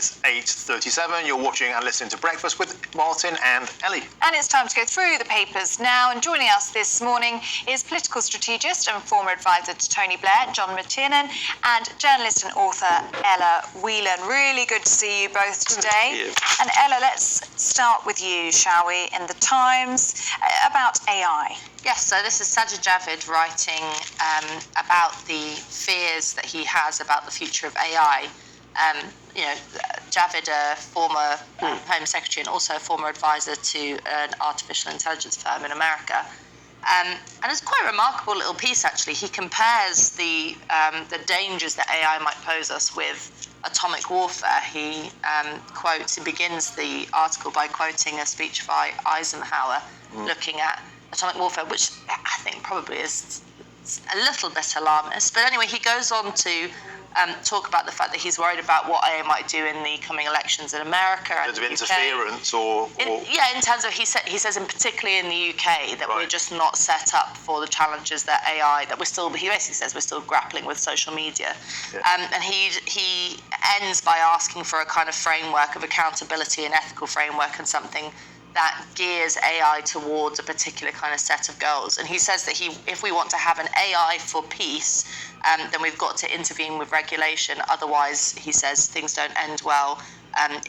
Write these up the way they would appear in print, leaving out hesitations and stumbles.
It's 8:37. You're watching and listening to Breakfast with Martin and Ellie. And it's time to go through the papers now. And joining us this morning is political strategist and former advisor to Tony Blair, John McTiernan, and journalist and author Ella Whelan. Really good to see you both today. And Ella, let's start with you, shall we, in the Times, about AI. Yes, so this is Sajid Javid writing about the fears that he has about the future of AI. Javid, a former Home Secretary and also a former advisor to an artificial intelligence firm in America. And it's quite a remarkable little piece, actually. He compares the dangers that AI might pose us with atomic warfare. He begins the article by quoting a speech by Eisenhower looking at atomic warfare, which I think probably is a little bit alarmist. But anyway, he goes on to talk about the fact that he's worried about what AI might do in the coming elections in America and in terms of interference, in terms of he says, in particularly in the UK, that we're just not set up for the challenges that AI that he basically says we're still grappling with social media, and he ends by asking for a kind of framework of accountability and ethical framework and something that gears AI towards a particular kind of set of goals. And he says that if we want to have an AI for peace, then we've got to intervene with regulation. Otherwise, he says, things don't end well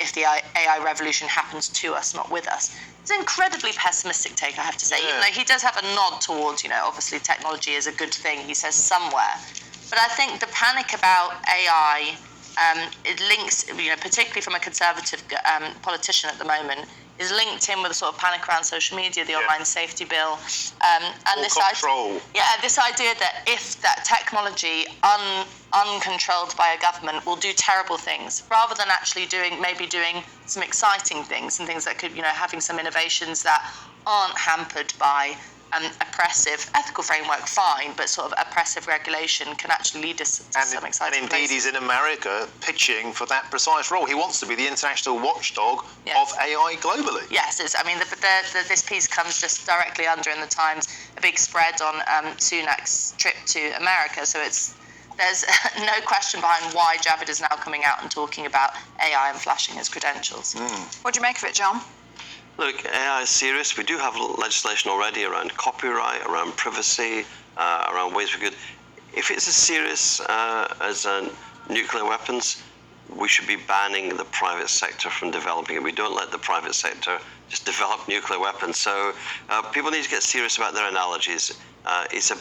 if the AI revolution happens to us, not with us. It's an incredibly pessimistic take, I have to say. Even though he does have a nod towards, obviously technology is a good thing, he says somewhere. But I think the panic about AI, it links, particularly from a conservative politician at the moment, is linked in with a sort of panic around social media, the online safety bill, and this idea that if that technology, uncontrolled by a government, will do terrible things, rather than actually doing some exciting things and things that could, having some innovations that aren't hampered by oppressive ethical framework, fine, but sort of oppressive regulation can actually lead us to some exciting And indeed, places. he's in America pitching for that precise role. He wants to be the international watchdog of AI globally. Yes, this piece comes just directly under in the Times a big spread on Sunak's trip to America. So there's no question behind why Javid is now coming out and talking about AI and flashing his credentials. What do you make of it, John? Look, AI is serious. We do have legislation already around copyright, around privacy, around ways we could. If it's as serious as nuclear weapons, we should be banning the private sector from developing it. We don't let the private sector just develop nuclear weapons. So people need to get serious about their analogies. It's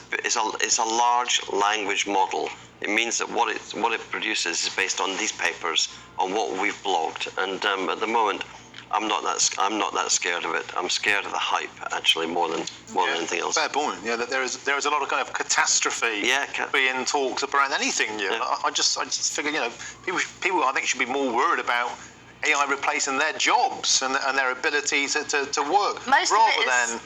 a large language model. It means that what it produces is based on these papers, on what we've blogged, and at the moment, I'm not that scared of it. I'm scared of the hype, actually, more than anything else. Fair point. Yeah, that there is a lot of kind of catastrophe being talked around anything. I just figure, people I think should be more worried about AI replacing their jobs and their ability to work, rather than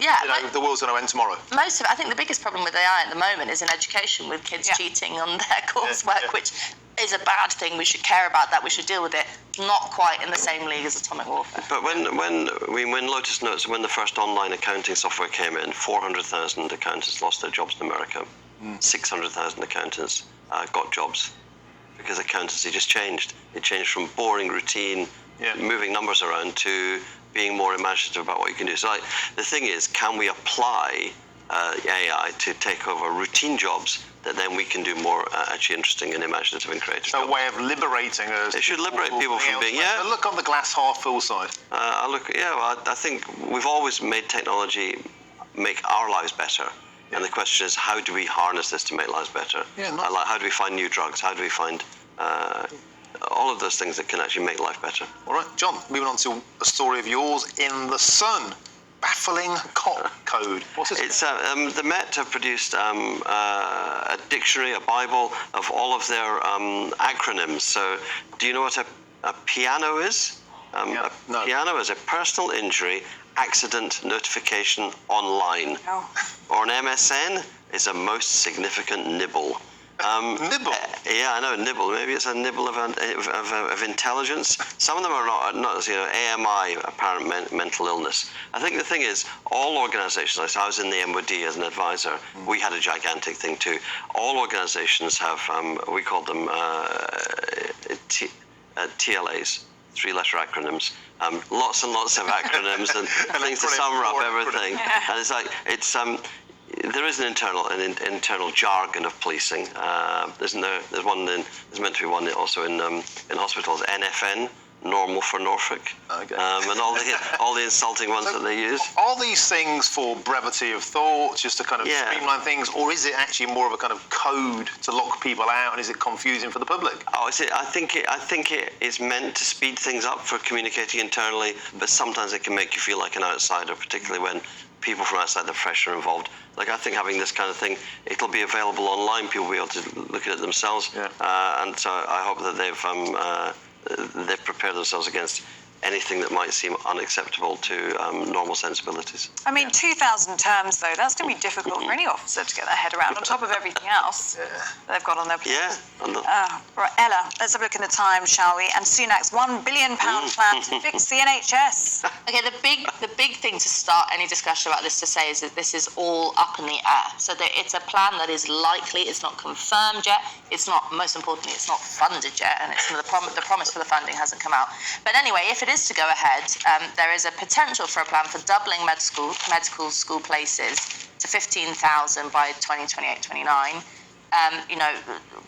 the world's going to end tomorrow. Most of it, I think the biggest problem with AI at the moment is in education, with kids cheating on their coursework, which is a bad thing. We should care about that. We should deal with it. Not quite in the same league as atomic warfare. But when Lotus Notes, when the first online accounting software came in, 400,000 accountants lost their jobs in America. 600,000 accountants got jobs because accountancy just changed. It changed from boring routine, moving numbers around, to being more imaginative about what you can do. So the thing is, can we apply AI to take over routine jobs that then we can do more actually interesting and imaginative and creative. So a way of liberating us. It should liberate people from being, Look on the glass half full side. I think we've always made technology make our lives better. And the question is, how do we harness this to make lives better? How do we find new drugs? How do we find all of those things that can actually make life better? All right, John, moving on to a story of yours in The Sun. Baffling code. What's this? It's the Met have produced a dictionary, a Bible of all of their acronyms. So, do you know what a piano is? No. Piano is a personal injury accident notification online. Or an MSN is a most significant nibble. Nibble? Yeah, I know, nibble. Maybe it's a nibble of intelligence. Some of them are not AMI, apparent mental illness. I think the thing is, all organizations, I was in the MOD as an advisor, we had a gigantic thing too. All organizations have, we call them TLAs, 3-letter acronyms. Lots and lots of acronyms and things to sum up everything. And it's like there is an internal jargon of policing. There's meant to be one also in hospitals. NFN. Normal for Norfolk, and all the insulting ones that they use. Are these things for brevity of thought, just to kind of streamline things, or is it actually more of a kind of code to lock people out, and is it confusing for the public? I think it is meant to speed things up for communicating internally, but sometimes it can make you feel like an outsider, particularly when people from outside the profession are involved. Like, I think having this kind of thing, it'll be available online. People will be able to look at it themselves, and so I hope that they've prepared themselves against anything that might seem unacceptable to normal sensibilities. I mean, 2,000 terms, though, that's going to be difficult for any officer to get their head around, on top of everything else they've got on their plate. Right, Ella, let's have a look in the Times, shall we? And Sunak's £1 billion plan to fix the NHS. Okay, the big thing to start any discussion about this to say is that this is all up in the air. So that it's a plan that is likely, it's not confirmed yet, it's not, most importantly, it's not funded yet, and it's the promise for the funding hasn't come out. But anyway, if it is to go ahead, there is a potential for a plan for doubling medical school places to 15,000 by 2028-29.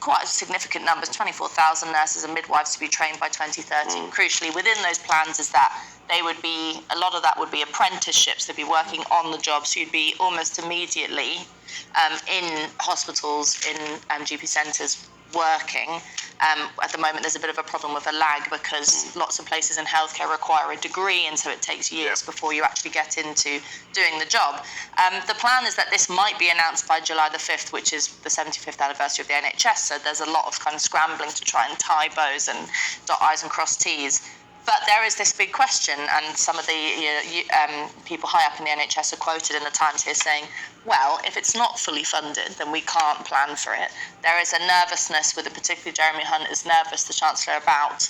Quite significant numbers, 24,000 nurses and midwives to be trained by 2030. Crucially, within those plans is that a lot of that would be apprenticeships. They'd be working on the job, so you'd be almost immediately in hospitals, in GP centres, working. At the moment, there's a bit of a problem with a lag because lots of places in healthcare require a degree, and so it takes years before you actually get into doing the job. The plan is that this might be announced by July the 5th, which is the 75th anniversary of the NHS, so there's a lot of kind of scrambling to try and tie bows and dot I's and cross T's. But there is this big question, and some of the people high up in the NHS are quoted in the Times here saying, well, if it's not fully funded, then we can't plan for it. There is a nervousness, with particularly Jeremy Hunt is nervous, the Chancellor, about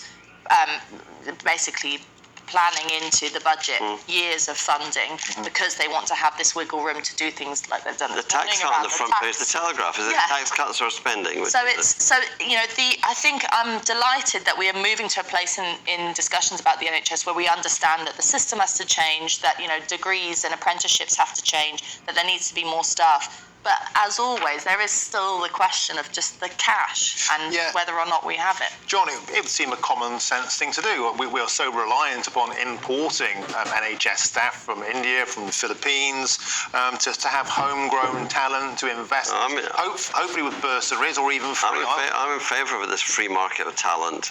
basically planning into the budget years of funding because they want to have this wiggle room to do things like they've done. The tax cut on the front page of the Telegraph, is it tax cuts or spending? I think I'm delighted that we are moving to a place in discussions about the NHS where we understand that the system has to change, that degrees and apprenticeships have to change, that there needs to be more staff. But as always, there is still the question of just the cash and whether or not we have it. John, it would seem a common sense thing to do. We are so reliant upon importing NHS staff from India, from the Philippines, to have homegrown talent, to invest, hopefully with bursaries or even free. I'm in favour of this free market of talent.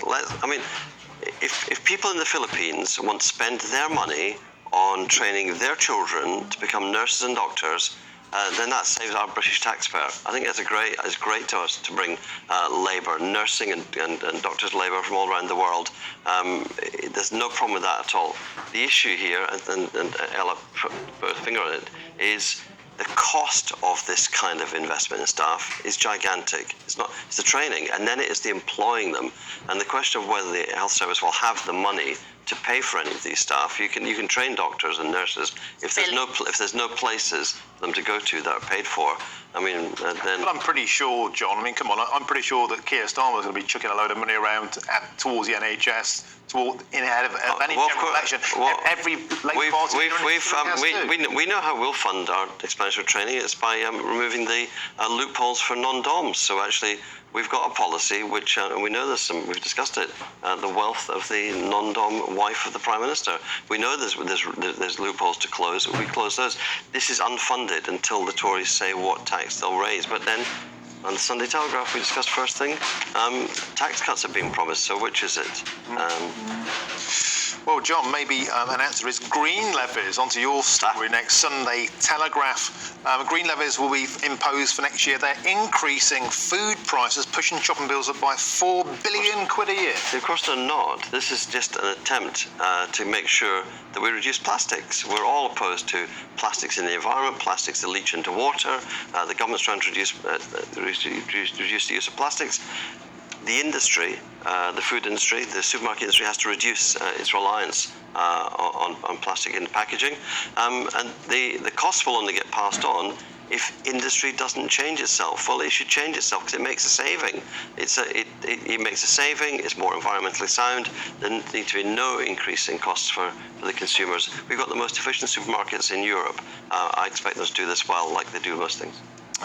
If people in the Philippines want to spend their money on training their children to become nurses and doctors, then that saves our British taxpayer. I think it's great to us to bring labour, nursing and doctors' labour from all around the world. There's no problem with that at all. The issue here, and Ella put a finger on it, is the cost of this kind of investment in staff is gigantic. It's the training, and then it is the employing them. And the question of whether the health service will have the money to pay for any of these staff. You can train doctors and nurses if there's no places for them to go to that are paid for. I mean, then. But I'm pretty sure, John. I mean, come on. I'm pretty sure that Keir Starmer's going to be chucking a load of money around towards the NHS, ahead of any general election. Every Labour Party. We know how we'll fund our expenditure training. It's by removing the loopholes for non-DOMs. So actually, we've got a policy which, and we know we've discussed it, the wealth of the non-DOM wife of the Prime Minister. We know there's loopholes to close. We close those. This is unfunded until the Tories say what tax they'll raise. But then, on the Sunday Telegraph, we discussed first thing, tax cuts have been promised, so which is it? Well, John, maybe an answer is green levies. Onto your story next. Sunday Telegraph. Green levies will be imposed for next year. They're increasing food prices, pushing shopping bills up by £4 billion a year. Of course they're not. This is just an attempt to make sure that we reduce plastics. We're all opposed to plastics in the environment, plastics that leach into water. The government's trying to reduce the use of plastics. The industry, the food industry, the supermarket industry has to reduce its reliance on plastic in packaging, and the cost will only get passed on if industry doesn't change itself, well, it should change itself because it makes a saving. It makes a saving, it's more environmentally sound, there needs to be no increase in costs for the consumers. We've got the most efficient supermarkets in Europe. I expect them to do this well, like they do most things.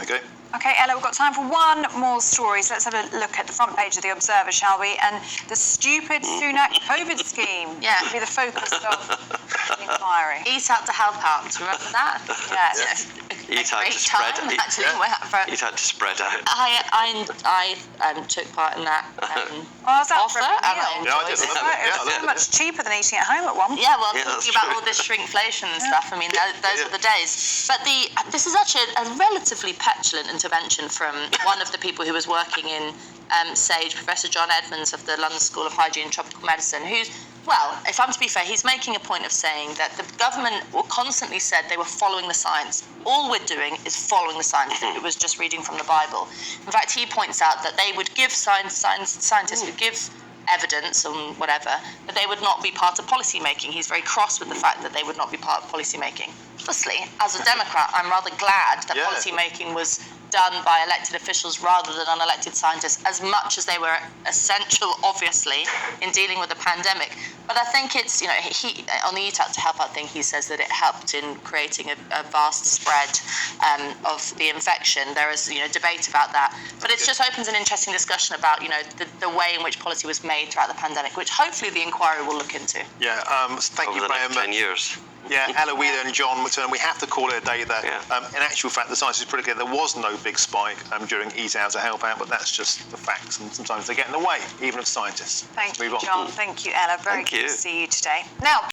Okay. Okay, Ella, we've got time for one more story. So let's have a look at the front page of the Observer, shall we? And the stupid Sunak COVID scheme will be the focus of the inquiry. Eat out to help out. Remember that? Yes. Eat out to spread out. Eat out to spread out. I took part in that Was that offer, for a and I meal? Yeah, I did. enjoyed it. Yeah, It was so much cheaper than eating at home at one point. Yeah, well, Yeah, talking that's about true. all this shrinkflation and stuff, I mean, those are the days. But this is actually a relatively petulant intervention from one of the people who was working in SAGE, Professor John Edmonds of the London School of Hygiene and Tropical Medicine, who's, well, if I'm to be fair, he's making a point of saying that the government constantly said they were following the science. All we're doing is following the science. It was just reading from the Bible. In fact, he points out that they would give scientists would give evidence and whatever, but they would not be part of policy making. He's very cross with the fact that they would not be part of policy making. Firstly, as a Democrat, I'm rather glad that policy making was done by elected officials rather than unelected scientists, as much as they were essential, obviously, in dealing with the pandemic. But I think it's, he on the Eat Out to Help Out thing, he says that it helped in creating a vast spread of the infection. There is, debate about that. But it just opens an interesting discussion about, the way in which policy was made throughout the pandemic, which hopefully the inquiry will look into. Yeah, thank Over you, the next Graham. 10 years. Yeah, Ella Wheeler and John McTernan, we have to call it a day there. In actual fact, the science is pretty clear. There was no big spike during Eat Out to Help Out, but that's just the facts, and sometimes they get in the way, even of scientists. Thank Move you, on. John. Thank you, Ella. Very Thank good you. to see you today. Now.